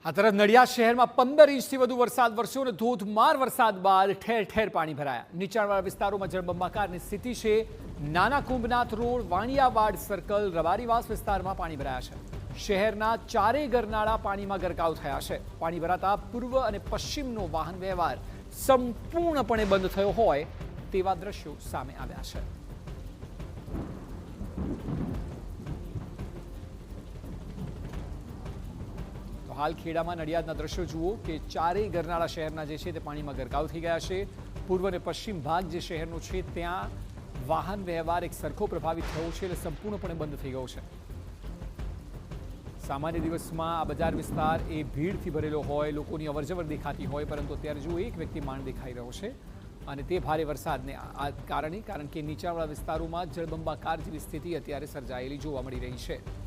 આ તરફ નડિયાદ શહેરમાં 15 ઇંચથી વધુ વરસાદ વરસ્યો અને ધોધમાર વરસાદ બાદ ઠેર ઠેર પાણી ભરાયા. નીચાણવાળા વિસ્તારોમાં જળબંબાકારની સ્થિતિ છે. નાના કુંભનાથ રોડ, વાણિયાવાડ સર્કલ, રબારીવાસ વિસ્તારમાં પાણી ભરાયા છે. શહેરના ચારેય ગરનાળા પાણીમાં ગરકાવ થયા છે. પાણી ભરાતા પૂર્વ અને પશ્ચિમનો વાહન વ્યવહાર સંપૂર્ણપણે બંધ થયો હોય તેવા દ્રશ્યો સામે આવ્યા છે. હાલ ખેડામાં નડિયાદના દ્રશ્યો જુઓ કે ચારેય ગરનાળા શહેરના જે છે તે પાણીમાં ગરકાવ થઈ ગયા છે. પૂર્વ અને પશ્ચિમ ભાગ જે શહેરનો છે ત્યાં વાહન વ્યવહાર એક સરખો પ્રભાવિત થયો છે એટલે સંપૂર્ણપણે બંધ થઈ ગયો છે. સામાન્ય દિવસમાં આ બજાર વિસ્તાર એ ભીડથી ભરેલો હોય, લોકોની અવરજવર દેખાતી હોય, પરંતુ અત્યારે જો એક વ્યક્તિ માંડ દેખાઈ રહ્યો છે અને તે ભારે વરસાદને કારણ કે નીચાણવાળા વિસ્તારોમાં જળબંબાકાર જેવી સ્થિતિ અત્યારે સર્જાયેલી જોવા મળી રહી છે.